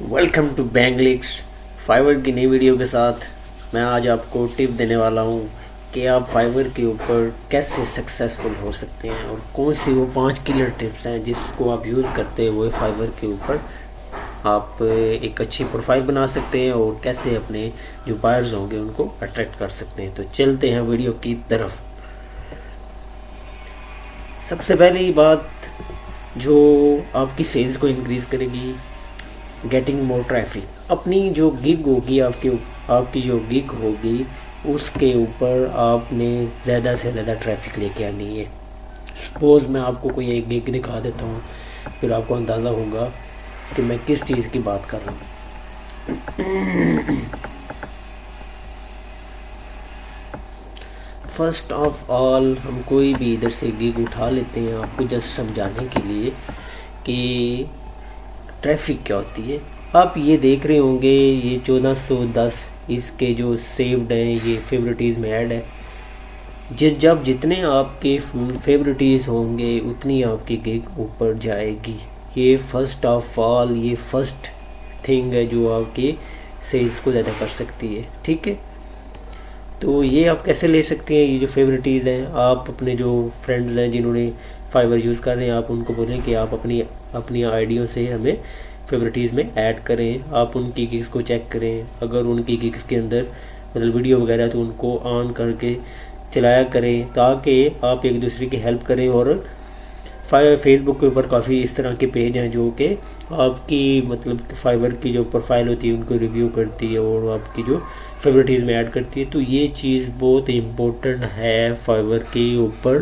Welcome to बैंगलिक्स। Fibre की नई video के साथ मैं आज आपको टिप देने वाला हूँ कि आप फाइवर के ऊपर कैसे सक्सेसफुल हो सकते हैं और कौन सी वो 5 क्लियर टिप्स हैं जिसको आप यूज़ करते हुए फाइवर के ऊपर आप एक अच्छी प्रोफाइल बना सकते हैं और कैसे अपने जो बायर्स होंगे उनको अट्रैक्ट कर सकते हैं। तो चलते हैं वीडियो की तरफ। सबसे पहली बात जो आपकी सेल्स को इंक्रीज़ करेगी, गेटिंग मोर ट्रैफिक। अपनी जो गिग होगी आपकी जो गिग होगी उसके ऊपर आपने ज़्यादा से ज़्यादा ट्रैफिक लेके आनी है। सपोज़ मैं आपको कोई एक गिग दिखा देता हूँ, फिर आपको अंदाज़ा होगा कि मैं किस चीज़ की बात कर रहा हूँ। फर्स्ट ऑफ ऑल हम कोई भी इधर से गिग उठा लेते हैं आपको जस्ट समझाने के लिए कि ट्रैफिक क्या होती है। आप ये देख रहे होंगे ये 1410 इसके जो सेव्ड हैं ये फेवरेटीज़ में ऐड है। जब जितने आपके फेवरेटीज़ होंगे उतनी आपकी गिग ऊपर जाएगी। ये फर्स्ट ऑफ ऑल ये फर्स्ट थिंग है जो आपकी सेल्स को ज़्यादा कर सकती है। ठीक है, तो ये आप कैसे ले सकते हैं। ये जो फेवरेटीज़ हैं आप अपने जो फ्रेंड्स हैं जिन्होंने फाइवर यूज़ कर रहे हैं आप उनको बोलें कि आप अपनी आईडियों से हमें फेवरेटीज़ में ऐड करें। आप उनकी गिग्स को चेक करें, अगर उनकी गिग्स के अंदर मतलब वीडियो वगैरह तो उनको ऑन करके चलाया करें ताकि आप एक दूसरे की हेल्प करें। और फेसबुक के ऊपर काफ़ी इस तरह के पेज हैं जो कि आपकी मतलब फाइवर की जो प्रोफाइल होती है उनको रिव्यू करती है और आपकी जो फेवरेटीज़ में ऐड करती है। तो ये चीज़ बहुत इम्पोर्टेंट है फाइवर के ऊपर,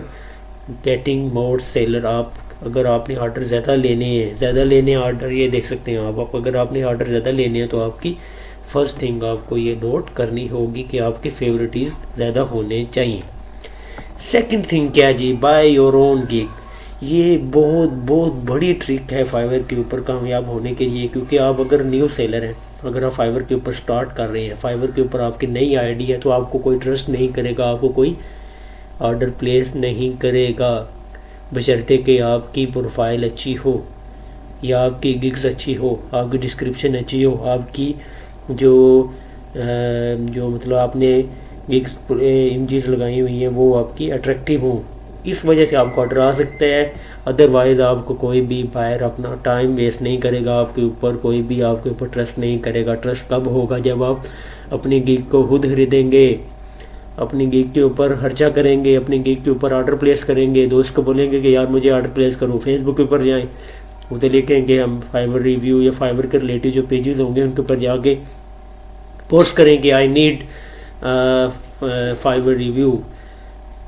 गेटिंग मोर सेलर। आप अगर आपने ऑर्डर ज़्यादा लेने ऑर्डर ये देख सकते हैं आप अगर आपने ऑर्डर ज़्यादा लेने हैं तो आपकी फ़र्स्ट थिंग आपको ये नोट करनी होगी कि आपके फेवरेटीज़ ज़्यादा होने चाहिए। सेकंड थिंग क्या जी, बाय योर ओन गिग। ये बहुत बहुत बड़ी ट्रिक है फाइवर के ऊपर कामयाब होने के लिए, क्योंकि आप अगर न्यू सेलर हैं, अगर आप फाइवर के ऊपर स्टार्ट कर रहे हैं, फाइवर के ऊपर आपकी नई आईडी है तो आपको कोई ट्रस्ट नहीं करेगा, आपको कोई ऑर्डर प्लेस नहीं करेगा बशर्ते कि आपकी प्रोफाइल अच्छी हो या आपकी गिग्स अच्छी हो, आपकी डिस्क्रिप्शन अच्छी हो, आपकी जो मतलब आपने गिग्स इमेजेस लगाई हुई हैं वो आपकी अट्रैक्टिव हो। इस वजह से आपको ऑर्डर आ सकता है। अदरवाइज़ आपको कोई भी बायर अपना टाइम वेस्ट नहीं करेगा आपके ऊपर, कोई भी आपके ऊपर ट्रस्ट नहीं करेगा। ट्रस्ट कब होगा, जब आप अपनी गिग को खुद खरीदेंगे, अपनी गिग के ऊपर खर्चा करेंगे, अपनी गिग के ऊपर ऑर्डर प्लेस करेंगे, दोस्त को बोलेंगे कि यार मुझे ऑर्डर प्लेस करो, फेसबुक के ऊपर जाएं, उधर लिखेंगे हम फाइवर रिव्यू या फाइवर के रिलेटिव जो पेजेस होंगे उनके ऊपर जाके पोस्ट करें कि आई नीड फाइवर रिव्यू।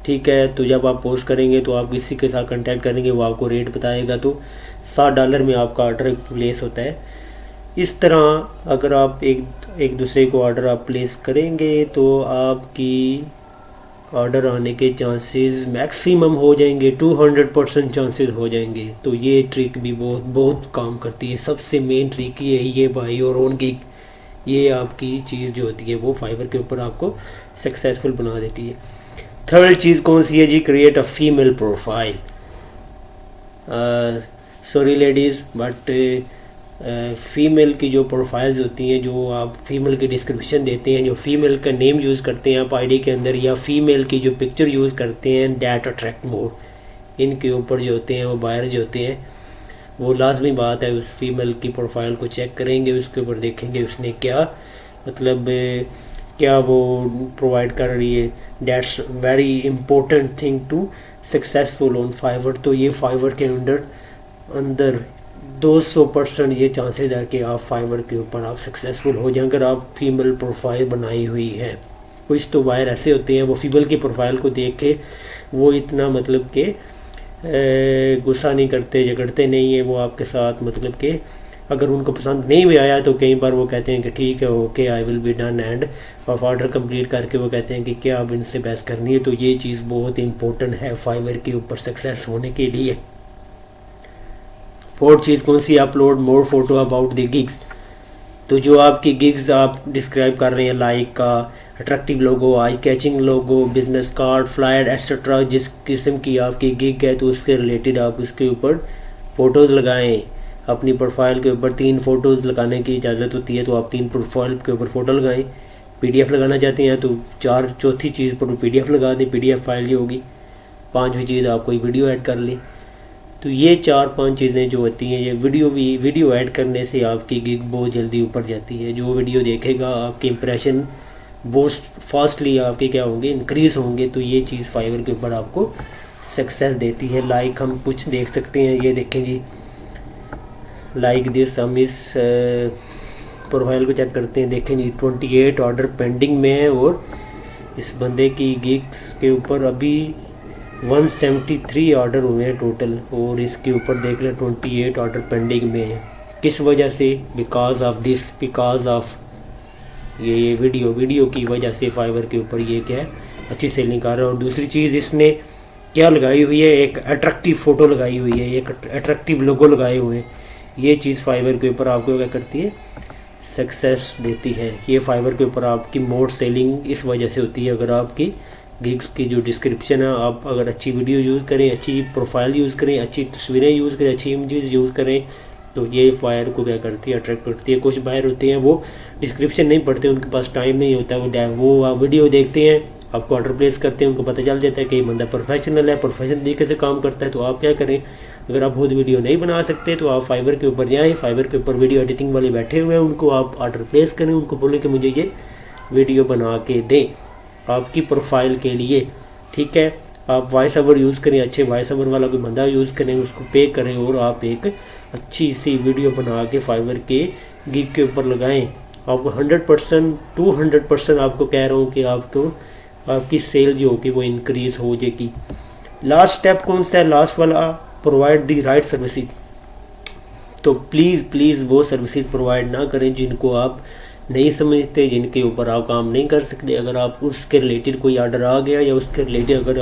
ठीक है, तो जब आप पोस्ट करेंगे तो आप किसी के साथ कांटेक्ट करेंगे, वो आपको रेट बताएगा, तो $60 में आपका ऑर्डर प्लेस होता है। इस तरह अगर आप एक दूसरे को ऑर्डर आप प्लेस करेंगे तो आपकी ऑर्डर आने के चांसेस मैक्सिमम हो जाएंगे, 200% चांसेस हो जाएंगे। तो ये ट्रिक भी बहुत बहुत काम करती है। सबसे मेन ट्रिक ये भाई और ओन गिग, ये आपकी चीज़ जो होती है वो फाइवर के ऊपर आपको सक्सेसफुल बना देती है। थर्ड चीज़ कौन सी है जी, create a female profile. Sorry ladies but female की जो प्रोफाइल्स होती हैं, जो आप फीमेल की डिस्क्रिप्शन देते हैं, जो फीमेल का नेम यूज़ करते हैं आप आईडी के अंदर, या फीमेल की जो पिक्चर यूज़ करते हैं, डैट अट्रैक्ट मोर, इनके ऊपर जो होते हैं वो बायर जो होते हैं वो लाजमी बात है उस फीमेल की प्रोफाइल को चेक करेंगे, उसके ऊपर देखेंगे उसने क्या मतलब क्या वो प्रोवाइड कर रही है। That's very important thing to successful on Fiverr. तो ये फाइवर के अंदर 200% ये चांसेस है कि आप फाइवर के ऊपर आप सक्सेसफुल हो जाएं अगर आप फीमेल प्रोफाइल बनाई हुई है। कुछ तो बायर ऐसे होते हैं वो फीमेल की प्रोफाइल को देख के वो इतना मतलब कि गुस्सा नहीं करते, झगड़ते नहीं है वो आपके साथ, मतलब कि अगर उनको पसंद नहीं भी आया तो कई बार वो कहते हैं कि ठीक है okay I will be done, end of order complete करके वो कहते हैं कि क्या अब इनसे बहस करनी है। तो ये चीज़ बहुत इंपॉर्टेंट है फाइवर के ऊपर सक्सेस होने के लिए। फोर्थ चीज़ कौन सी, upload more photo about the gigs. तो जो आपकी गिग्स आप डिस्क्राइब कर रहे हैं, लाइक का अट्रैक्टिव लोगो, आई कैचिंग लोगो, बिजनेस कार्ड, फ्लायर एक्सेट्रा, जिस किस्म की आपकी गिग है तो उसके रिलेटेड आप उसके ऊपर फ़ोटोज़ लगाएं। अपनी प्रोफाइल के ऊपर 3 फ़ोटोज़ लगाने की इजाज़त होती है, तो आप 3 प्रोफाइल के ऊपर फ़ोटो लगाएं। PDF लगाना चाहते हैं तो चौथी चीज़ पर PDF लगा दें, PDF फाइल ये होगी। 5वीं चीज़ आप कोई वीडियो ऐड कर लें। तो ये 4-5 चीज़ें जो होती हैं, ये वीडियो ऐड करने से आपकी गिग बहुत जल्दी ऊपर जाती है। जो वीडियो देखेगा आपके इंप्रेशन बहुत फास्टली आपके क्या होंगे, इंक्रीज़ होंगे। तो ये चीज़ फाइवर के ऊपर आपको सक्सेस देती है। लाइक हम कुछ देख सकते हैं, ये देखें जी, लाइक दिस, हम इस प्रोफाइल को चेक करते हैं, देखें जी 28 ऑर्डर पेंडिंग में है और इस बंदे की गिग्स के ऊपर अभी 173 ऑर्डर हुए हैं टोटल, और इसके ऊपर देख लें 28 ऑर्डर पेंडिंग में है। किस वजह से? बिकॉज ऑफ ये वीडियो की वजह से फाइवर के ऊपर ये क्या है, अच्छी सेलिंग कर रहा है। और दूसरी चीज़ इसने क्या लगाई हुई है, एक अट्रैक्टिव फ़ोटो लगाई हुई है, एक अट्रैक्टिव लोगो लगाए हुए हैं। ये चीज़ फाइवर के ऊपर आपको क्या करती है, सक्सेस देती है। ये फाइवर के ऊपर आपकी मोर सेलिंग इस वजह से होती है। अगर आपकी गिग्स की जो डिस्क्रिप्शन है, आप अगर अच्छी वीडियो यूज़ करें, अच्छी प्रोफाइल यूज़ करें, अच्छी तस्वीरें यूज़ करें, अच्छी इमेजेस यूज़ करें, तो ये फायर को क्या करती है, अट्रैक्ट करती है। कुछ बायर होते हैं वो डिस्क्रिप्शन नहीं पढ़ते, उनके पास टाइम नहीं होता, वो वीडियो देखते हैं, आपको ऑर्डर प्लेस करते हैं, उनको पता चल जाता है कि ये बंदा प्रोफेशनल है, प्रोफेशनल तरीके से काम करता है। तो आप क्या करें, अगर आप खुद वीडियो नहीं बना सकते तो आप फाइवर के ऊपर जाएँ, फाइवर के ऊपर वीडियो एडिटिंग वाले बैठे हुए हैं, उनको आप ऑर्डर प्लेस करें, उनको बोलें कि मुझे ये वीडियो बना के दें आपकी प्रोफाइल के लिए, ठीक है। आप वॉइस ओवर यूज़ करें, अच्छे वॉइस ओवर वाला कोई बंदा यूज़ करें, उसको पे करें और आप एक अच्छी सी वीडियो बना के फाइवर के गिग के ऊपर लगाएं। आपको 100% 200% आपको कह रहा हूँ कि आपकी सेल जो होगी वो इंक्रीज़ हो जाएगी। लास्ट स्टेप कौन सा है? लास्ट वाला, प्रोवाइड दी राइट सर्विसेज। तो प्लीज़ वो सर्विसेज प्रोवाइड ना करें जिनको आप नहीं समझते, जिनके ऊपर आप काम नहीं कर सकते। अगर आप उसके रिलेटेड कोई ऑर्डर आ गया या उसके रिलेटेड अगर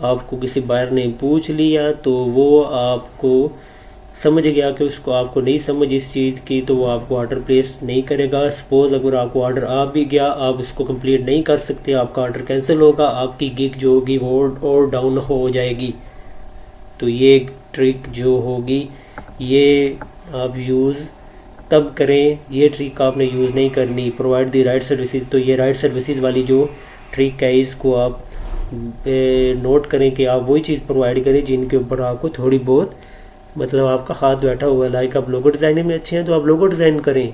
आपको किसी बायर ने पूछ लिया, तो वो आपको समझ गया कि उसको आपको नहीं समझ इस चीज़ की, तो वो आपको ऑर्डर प्लेस नहीं करेगा। सपोज़ अगर आपको ऑर्डर आ भी गया, आप उसको कंप्लीट नहीं कर सकते, आपका ऑर्डर कैंसिल होगा, आपकी गिग जो होगी वो और डाउन हो जाएगी। तो ये ट्रिक जो होगी ये आप यूज़ तब करें, ये ट्रिक आपने यूज़ नहीं करनी। प्रोवाइड दी राइट सर्विसेज, तो ये राइट सर्विसेज वाली जो ट्रिक है इसको आप नोट करें कि आप वही चीज़ प्रोवाइड करें जिनके ऊपर आपको थोड़ी बहुत मतलब आपका हाथ बैठा हुआ है। लाइक आप लोगो डिज़ाइनिंग में अच्छे हैं तो आप लोगो डिज़ाइन करें,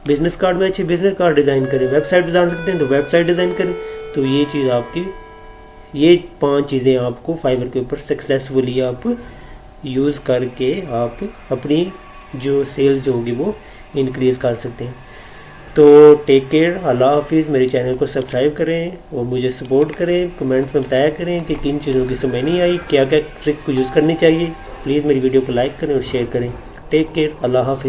बिजनेस कार्ड में अच्छे बिजनेस कार्ड डिज़ाइन करें, वेबसाइट डिज़ाइन सकते हैं तो वेबसाइट डिज़ाइन करें। तो ये चीज़ आपकी, ये 5 चीज़ें आपको फाइवर के ऊपर सक्सेसफुली आप यूज़ करके आप अपनी जो सेल्स जो होगी वो इंक्रीज़ कर सकते हैं। तो टेक केयर, अल्लाह हाफिज़। मेरे चैनल को सब्सक्राइब करें और मुझे सपोर्ट करें। कमेंट्स में बताया करें कि किन चीज़ों की समझ नहीं आई, क्या क्या ट्रिक को यूज़ करनी चाहिए। प्लीज़ मेरी वीडियो को लाइक करें और शेयर करें। टेक केयर, अल्लाह हाफिज़।